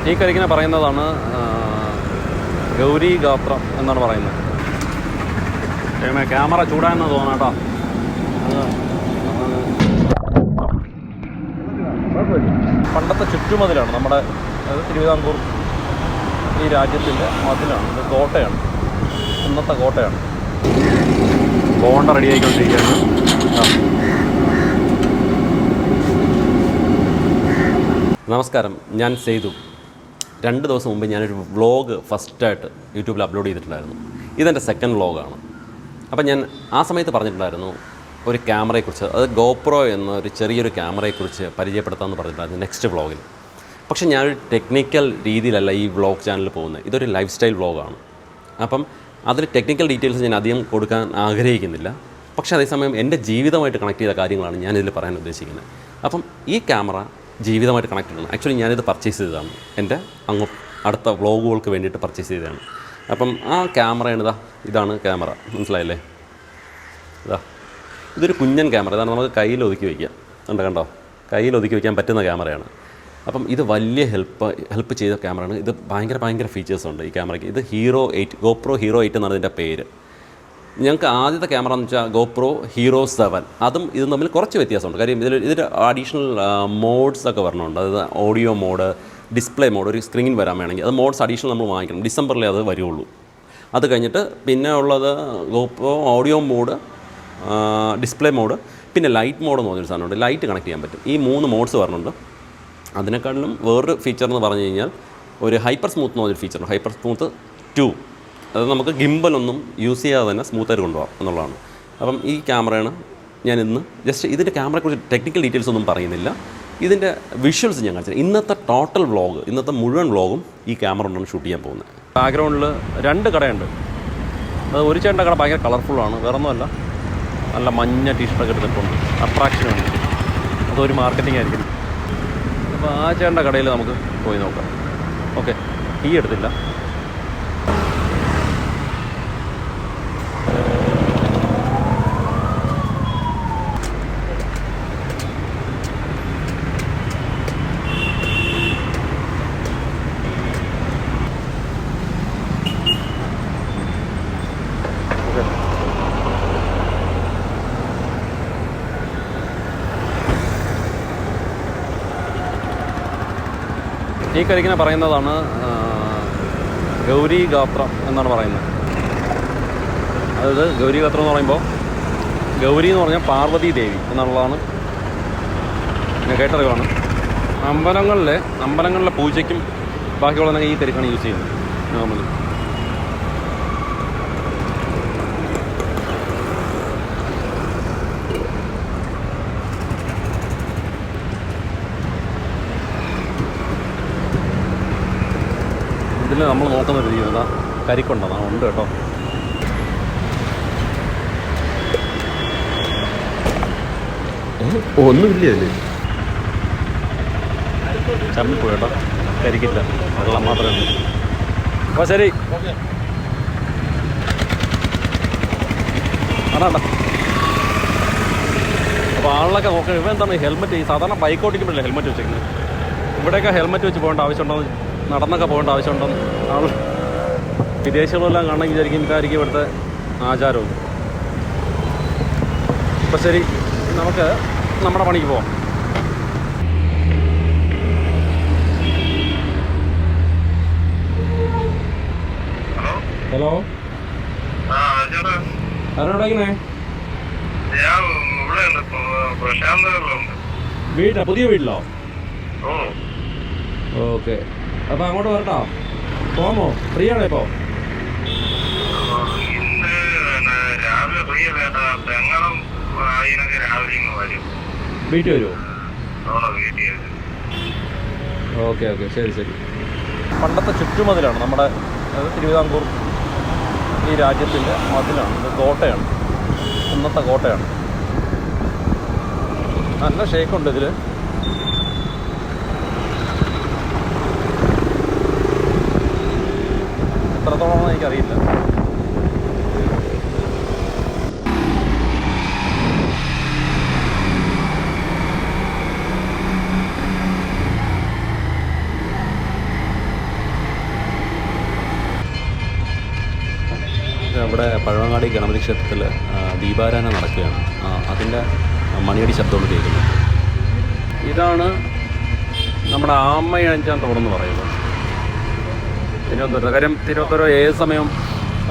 ഈ കരിക്കിനെ പറയുന്നതാണ് ഗൗരി ഗാത്രം എന്നാണ് പറയുന്നത്. ക്യാമറ ചൂടായെന്ന് തോന്നാട്ടോ. പണ്ടത്തെ ചുറ്റുമതിലാണ് നമ്മുടെ തിരുവിതാംകൂർ ഈ രാജ്യത്തിൻ്റെ മതിലാണ്. ഇത് കോട്ടയാണ്, ഇന്നത്തെ കോട്ടയാണ്. ബോണ്ട റെഡി ആയിക്കൊണ്ടിരിക്കുകയാണ്. നമസ്കാരം, ഞാൻ സേതു. 2 ദിവസം മുമ്പ് ഞാനൊരു വ്ളോഗ് ഫസ്റ്റായിട്ട് യൂട്യൂബിൽ അപ്ലോഡ് ചെയ്തിട്ടുണ്ടായിരുന്നു. ഇതെൻ്റെ സെക്കൻഡ് വ്ളോഗാണ്. അപ്പം ഞാൻ ആ സമയത്ത് പറഞ്ഞിട്ടുണ്ടായിരുന്നു ഒരു ക്യാമറയെക്കുറിച്ച്, അത് ഗോപ്രോ എന്നൊരു ചെറിയൊരു ക്യാമറയെക്കുറിച്ച് പരിചയപ്പെടുത്താമെന്ന് പറഞ്ഞിട്ടുണ്ടായിരുന്നു നെക്സ്റ്റ് വ്ളോഗിൽ. പക്ഷേ ഞാനൊരു ടെക്നിക്കൽ രീതിയിലല്ല ഈ വ്ളോഗ് ചാനലിൽ പോകുന്നത്. ഇതൊരു ലൈഫ് സ്റ്റൈൽ വ്ളോഗാണ്. അപ്പം അതിൽ ടെക്നിക്കൽ ഡീറ്റെയിൽസ് ഞാൻ അധികം കൊടുക്കാൻ ആഗ്രഹിക്കുന്നില്ല. പക്ഷേ അതേസമയം എൻ്റെ ജീവിതമായിട്ട് കണക്ട് ചെയ്ത കാര്യങ്ങളാണ് ഞാനിതിൽ പറയാൻ ഉദ്ദേശിക്കുന്നത്. അപ്പം ഈ ക്യാമറ ജീവിതമായിട്ട് കണക്ട് ചെയ്യണം. ആക്ച്വലി ഞാനിത് പർച്ചേസ് ചെയ്തതാണ്. എൻ്റെ അടുത്ത വ്ളോഗുകൾക്ക് വേണ്ടിയിട്ട് പർച്ചേസ് ചെയ്തതാണ്. അപ്പം ആ ക്യാമറയാണ് ഇതാണ് ക്യാമറ. മനസ്സിലായില്ലേ? ഇതൊരു കുഞ്ഞൻ ക്യാമറ. ഇതാണ് നമുക്ക് കയ്യിൽ ഒതുക്കി വയ്ക്കാം. കണ്ടോ, കയ്യിൽ ഒതുക്കി വയ്ക്കാൻ പറ്റുന്ന ക്യാമറയാണ്. അപ്പം ഇത് വലിയ ഹെൽപ്പ് ചെയ്ത ക്യാമറയാണ്. ഇത് ഭയങ്കര ഫീച്ചേഴ്സുണ്ട് ഈ ക്യാമറയ്ക്ക്. ഇത് ഹീറോ 8, ഗോപ്രോ ഹീറോ 8 എന്നാണ് ഇതിൻ്റെ പേര്. ഞങ്ങൾക്ക് ആദ്യത്തെ ക്യാമറ എന്ന് വെച്ചാൽ ഗോപ്രോ ഹീറോ 7. അതും ഇതും തമ്മിൽ കുറച്ച് വ്യത്യാസമുണ്ട്. കാര്യം ഇതിൽ അഡീഷണൽ മോഡ്സ് ഒക്കെ വരണമുണ്ട്. അതായത് ഓഡിയോ മോഡ്, ഡിസ്പ്ലേ മോഡ്, ഒരു സ്ക്രീൻ വരാൻ വേണമെങ്കിൽ അത് മോഡ്സ് അഡീഷണൽ നമ്മൾ വാങ്ങിക്കണം. ഡിസംബറിലേ അത് വരുള്ളൂ. അത് കഴിഞ്ഞിട്ട് പിന്നെ ഉള്ളത് GoPro audio mode, display mode, പിന്നെ ലൈറ്റ് മോഡ് എന്ന് പറഞ്ഞൊരു സാധനമുണ്ട്. ലൈറ്റ് കണക്ട് ചെയ്യാൻ പറ്റും. ഈ 3 മോഡ്സ് വരണുണ്ട്. അതിനേക്കാളും വേറൊരു ഫീച്ചർ എന്ന് പറഞ്ഞു കഴിഞ്ഞാൽ ഒരു ഹൈപ്പർ സ്മൂത്ത് എന്ന് പറഞ്ഞൊരു ഫീച്ചറുണ്ട്. Hyper smooth 2. അത് നമുക്ക് ഗിംബലൊന്നും യൂസ് ചെയ്യാതെ തന്നെ സ്മൂത്തായിട്ട് കൊണ്ടുപോകാം എന്നുള്ളതാണ്. അപ്പം ഈ ക്യാമറയാണ് ഞാൻ ഇന്ന് ജസ്റ്റ് ഇതിൻ്റെ ക്യാമറയെക്കുറിച്ച് ടെക്നിക്കൽ ഡീറ്റെയിൽസ് ഒന്നും പറയുന്നില്ല. ഇതിൻ്റെ വിഷ്വൽസ് ഞാൻ കാണിച്ചത്. ഇന്നത്തെ ടോട്ടൽ വ്ളോഗ്, ഇന്നത്തെ മുഴുവൻ വ്ളോഗും ഈ ക്യാമറ കൊണ്ടാണ് ഷൂട്ട് ചെയ്യാൻ പോകുന്നത്. ബാക്ക്ഗ്രൗണ്ടിൽ 2 കടയുണ്ട്. അത് ഒരു ചേട്ടൻ്റെ കട ഭയങ്കര കളർഫുള്ളാണ്. വേറൊന്നുമല്ല, നല്ല മഞ്ഞ ടീഷർട്ടൊക്കെ എടുത്തിട്ടുണ്ട്. അട്രാക്ഷനാണ്. അതൊരു മാർക്കറ്റിംഗ് ആയിരിക്കും. അപ്പോൾ ആ ചേട്ടൻ്റെ കടയിൽ നമുക്ക് പോയി നോക്കാം. ഓക്കെ, ടീ എടുത്തില്ല. ഈ കരിക്കിനെ പറയുന്നതാണ് ഗൗരി ഗാത്രം എന്നാണ് പറയുന്നത്. അതായത് ഗൗരി ഗാത്രം എന്ന് പറയുമ്പോൾ ഗൗരി എന്ന് പറഞ്ഞാൽ പാർവതി ദേവി എന്നുള്ളതാണ് ഞാൻ കേട്ടറിവാണ്. അമ്പലങ്ങളിലെ പൂജയ്ക്കും ബാക്കിയുള്ളതൊക്കെ ഈ കരിക്കാണ് യൂസ് ചെയ്യുന്നത് നോർമലി. ഇതിൽ നമ്മൾ നോക്കുന്ന ഒരു രീതി കരിക്കുണ്ടെന്നാണ് ഉണ്ട് കേട്ടോ. ഒന്നുമില്ല അതിൽ. ചമ്മിപ്പോയി കേട്ടോ, കരിക്കില്ല, വെള്ളം മാത്രമേ ഉള്ളൂ. അപ്പോൾ ശരി, അതാണ്ട. അപ്പോൾ ആളിലൊക്കെ നോക്കണം. ഇവ എന്താണ് ഹെൽമെറ്റ്, ഈ സാധാരണ ബൈക്ക് ഓടിക്കുമ്പോഴല്ലേ ഹെൽമെറ്റ് വെച്ചേക്കുന്നത്. ഇവിടെയൊക്കെ ഹെൽമെറ്റ് വെച്ച് പോകേണ്ട ആവശ്യമുണ്ടോ, നടന്നൊക്കെ പോകേണ്ട ആവശ്യമുണ്ടോ? ആൾ വിദേശികളെല്ലാം കാണണമെങ്കിൽ വിചാരിക്കും ഇതായിരിക്കും ഇവിടുത്തെ ആചാരവും. അപ്പോൾ ശരി, നമുക്ക് നമ്മുടെ പണിക്ക് പോവാം. ഹലോ, ആരോടാ? വീട്ടിലാ? പുതിയ വീട്ടിലോ? ഓക്കെ, അപ്പോൾ അങ്ങോട്ട് വരട്ടോ. പോമോ? ഫ്രീ ആണോ ഇപ്പോൾ? വീട്ടിൽ വരുമോ? ഓക്കെ, ശരി. പണ്ടത്തെ ചുറ്റുമതിലാണ് നമ്മുടെ തിരുവിതാംകൂർ ഈ രാജ്യത്തിൻ്റെ മതിലാണ്. ഇത് കോട്ടയാണ്, ഇന്നത്തെ കോട്ടയാണ്. നല്ല ഷേക്കുണ്ട് ഇതിൽ. എത്രത്തോളമാണെന്ന് എനിക്കറിയില്ല. ഇവിടെ പഴവങ്ങാടി ഗണപതി ക്ഷേത്രത്തിൽ ദീപാരാധന നടക്കുകയാണ്. അതിൻ്റെ മണിയടി ശബ്ദമാണ് കേൾക്കുന്നത്. ഇതാണ് നമ്മുടെ ആമയഞ്ചാൻ തോടെന്ന് പറയുന്നത് തിരുവനന്തപുരത്ത്. കാര്യം തിരുവനന്തപുരം ഏത് സമയം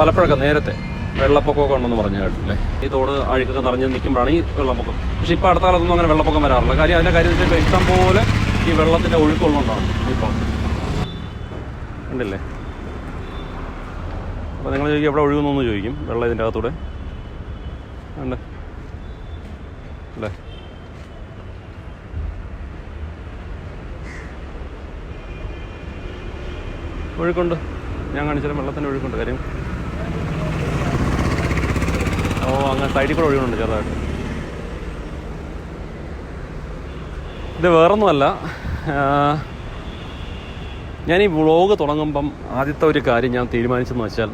പലപ്പോഴൊക്കെ നേരത്തെ വെള്ളപ്പൊക്കമൊക്കെ ഉണ്ടെന്ന് പറഞ്ഞു കേട്ടില്ലേ. ഈ തോട് അഴുക്കൊക്കെ നിറഞ്ഞ് നിൽക്കുമ്പോഴാണ് ഈ വെള്ളപ്പൊക്കം. പക്ഷേ ഇപ്പോൾ അടുത്ത കാലത്തൊന്നും അങ്ങനെ വെള്ളപ്പൊക്കം വരാറില്ല. കാര്യം അതിൻ്റെ കാര്യത്തിൽ ഇപ്പോൾ ഇഷ്ടം പോലെ ഈ വെള്ളത്തിൻ്റെ ഒഴുക്കുള്ളതുകൊണ്ടാണ് ഇപ്പോൾ ഉണ്ടല്ലേ. അപ്പോൾ നിങ്ങൾ ചോദിക്കും എവിടെ ഒഴുകുന്നു ചോദിക്കും. വെള്ളം ഇതിൻ്റെ അകത്തൂടെ ഉണ്ട് അല്ലേ. ഒഴുക്കുണ്ട്, ഞാൻ കാണിച്ചാലും വെള്ളത്തിൻ്റെ ഒഴുക്കുണ്ട്. കാര്യം അങ്ങനെ സൈഡിൽ കൂടെ ഒഴുകുന്നുണ്ട് ചെറുതായിട്ട്. ഇത് വേറൊന്നുമല്ല, ഞാൻ ഈ വ്ളോഗ് തുടങ്ങുമ്പം ആദ്യത്തെ ഒരു കാര്യം ഞാൻ തീരുമാനിച്ചെന്ന് വെച്ചാൽ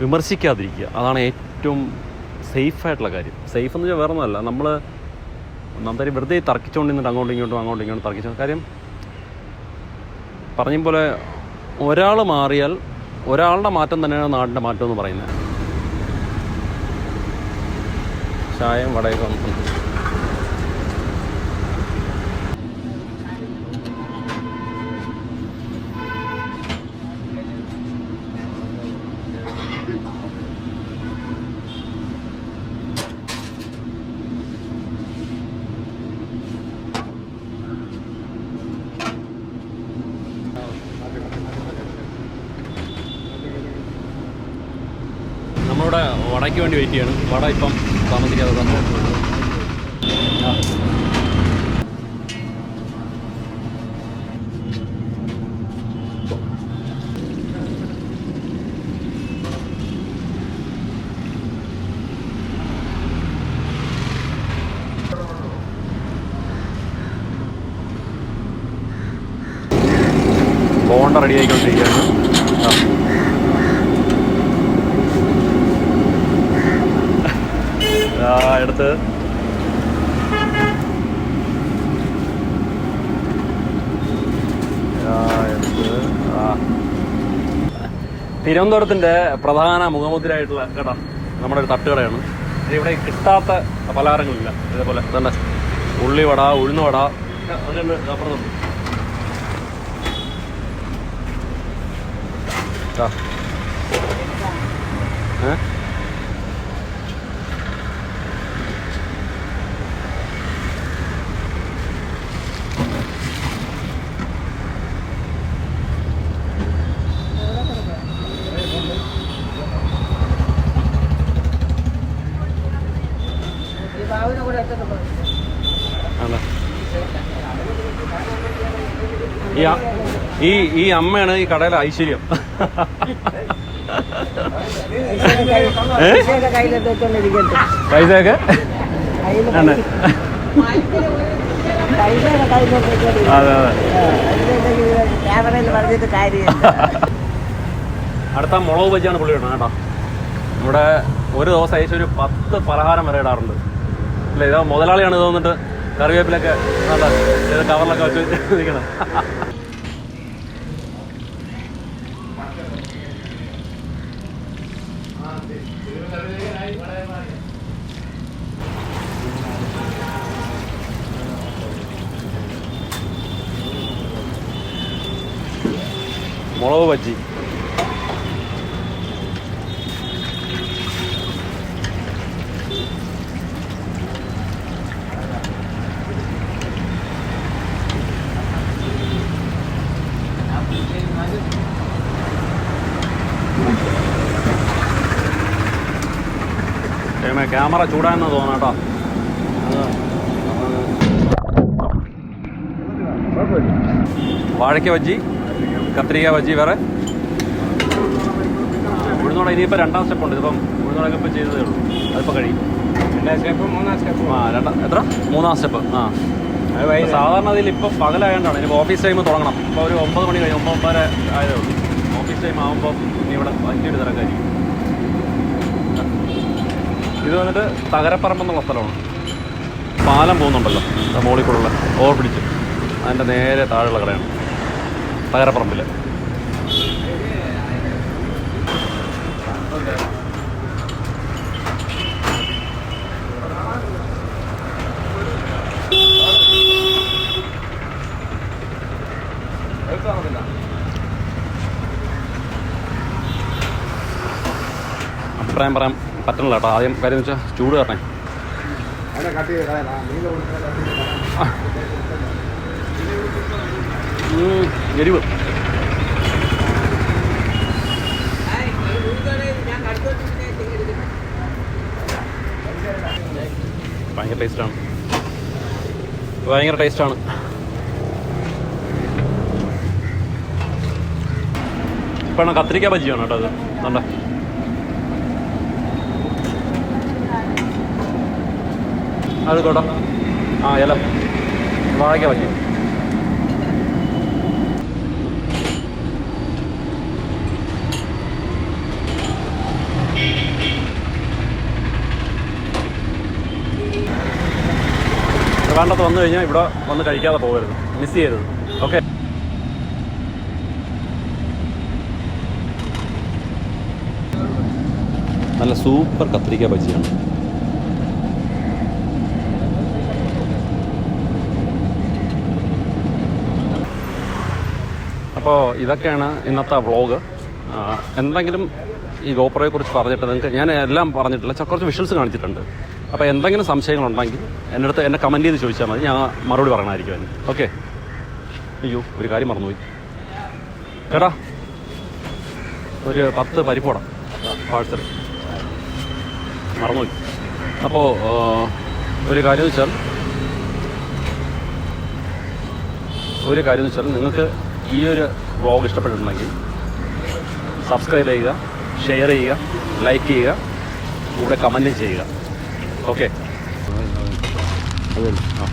വിമർശിക്കാതിരിക്കുക. അതാണ് ഏറ്റവും സേഫായിട്ടുള്ള കാര്യം. സേഫ് എന്ന് വെച്ചാൽ വേറൊന്നുമല്ല, നമ്മൾ ഒന്നാമത്തെ വെറുതെ തർക്കിച്ചുകൊണ്ട് നിന്നിട്ട് അങ്ങോട്ടും ഇങ്ങോട്ടും തർക്കിച്ചു. കാര്യം പറഞ്ഞ പോലെ ഒരാൾ മാറിയാൽ ഒരാളുടെ മാറ്റം തന്നെയാണ് നാടിൻ്റെ മാറ്റം എന്ന് പറയുന്നത്. ചായയും വടയൊക്കെ വന്നിട്ടുണ്ട്. നമ്മളിവിടെ വടയ്ക്ക് വേണ്ടി വെയിറ്റ് ചെയ്യണം. വട ഇപ്പം താമസിക്കാതെ തന്നെ ബോണ്ട റെഡി ആയിക്കൊണ്ടിരിക്കുകയാണ്. എടുത്ത് തിരുവനന്തപുരത്തിൻ്റെ പ്രധാന മുഖമുദ്രയായിട്ടുള്ള കേട്ടോ നമ്മുടെ ഒരു തട്ടുകടയാണ്. ഇവിടെ കിട്ടാത്ത പലഹാരങ്ങളില്ല. ഇതേപോലെ തന്നെ ഉള്ളിവട, ഉഴുന്നുവട, അതിന് അപ്പുറത്തുണ്ട്. ഈ അമ്മയാണ് ഈ കടയിലെ ഐശ്വര്യം. പൈസയൊക്കെ അതെ അതെ. അടുത്ത മുളക് ബജിയാണ് പുള്ളി ഇടണം കേട്ടോ. ഇവിടെ ഒരു ദിവസം അയച്ച ഒരു 10 പലഹാരം വരെ ഇടാറുണ്ട് അല്ലേ. ഇത് മുതലാളിയാണ് ഇത് വന്നിട്ട് കറിവേപ്പിലൊക്കെ ഇത് കവറിലൊക്കെ വെച്ച് നിൽക്കണം. മുളക് ബജി ക്യാമറ ചൂടായെന്ന് തോന്നാം കേട്ടോ. വാഴയ്ക്ക ബജ്ജി, കത്തിരിക്ക ബജ്ജി, വേറെ ഉഴുന്നോട. ഇനിയിപ്പോൾ 2ാം സ്റ്റെപ്പുണ്ട്. ഇതിപ്പം ഉഴുന്നോടൊക്കെ ഇപ്പം ചെയ്തതേ ഉള്ളൂ. അതിപ്പോൾ കഴിയും. 2ാം സ്റ്റെപ്പ് 3ാം സ്റ്റെപ്പ്. എത്ര 3ാം സ്റ്റെപ്പ്. സാധാരണ അതിൽ ഇപ്പോൾ പകലായതുകൊണ്ടാണ്. ഇനിയിപ്പോൾ ഓഫീസ് ടൈം തുടങ്ങണം. ഇപ്പോൾ ഒരു 9 മണി കഴിഞ്ഞ് 9:30 ആയതേ ഉള്ളൂ. ഓഫീസ് ടൈം ആകുമ്പോൾ ഇനി ഇവിടെ വലിയൊരു തിരക്കായിരിക്കും. ഇത് വന്നിട്ട് തകരപ്പറമ്പെന്നുള്ള സ്ഥലമാണ്. പാലം പോകുന്നുണ്ടല്ലോ മുകളിൽ കൂടെയുള്ള ഓവർ ബ്രിഡ്ജ്, അതിൻ്റെ നേരെ താഴെയുള്ള കടയാണ് തകരപ്പറമ്പിൽ. അഭിപ്രായം പറയാൻ പറ്റണില്ല കേട്ടോ. ആദ്യം കാര്യം വെച്ചാൽ ചൂട് കാരണേ. എരിവ് ഭയങ്കര ടേസ്റ്റാണ്, ഭയങ്കര ടേസ്റ്റാണ്. ഇപ്പോഴാണ് കത്തിരിക്ക ബജിയാണ് കേട്ടോ അത്. കണ്ടോ അത് കേട്ടോ. ആ ഇല വാഴയ്ക്ക ബജി. വേണ്ടത് വന്നു കഴിഞ്ഞാൽ ഇവിടെ വന്ന് കഴിക്കാതെ പോകരുത്, മിസ് ചെയ്യരുത്. ഓക്കെ. നല്ല സൂപ്പർ കത്തിരിക്ക ബജിയാണ്. അപ്പോൾ ഇതൊക്കെയാണ് ഇന്നത്തെ വ്ളോഗ്. എന്തെങ്കിലും ഈ ഗോപ്രോയെക്കുറിച്ച് പറഞ്ഞിട്ട് നിങ്ങൾക്ക് ഞാൻ എല്ലാം പറഞ്ഞിട്ടില്ല, കുറച്ച് വിഷ്വൽസ് കാണിച്ചിട്ടുണ്ട്. അപ്പോൾ എന്തെങ്കിലും സംശയങ്ങളുണ്ടെങ്കിൽ എൻ്റെ അടുത്ത് എന്നെ കമൻറ്റ് ചെയ്ത് ചോദിച്ചാൽ മതി, ഞാൻ മറുപടി പറയണമായിരിക്കും അതിന്. ഓക്കെ. അയ്യോ ഒരു കാര്യം മറന്നുപോയി ചേട്ടാ, ഒരു 10 പരിപ്പോട പാഴ്സൽ മറന്നുപോയി. അപ്പോൾ ഒരു കാര്യം വെച്ചാൽ നിങ്ങൾക്ക് ഈ ഒരു വ്ളോഗ് ഇഷ്ടപ്പെട്ടിട്ടുണ്ടെങ്കിൽ സബ്സ്ക്രൈബ് ചെയ്യുക, ഷെയർ ചെയ്യുക, ലൈക്ക് ചെയ്യുക, കൂടെ കമൻറ്റും ചെയ്യുക. ഓക്കെ. അതെ. ആ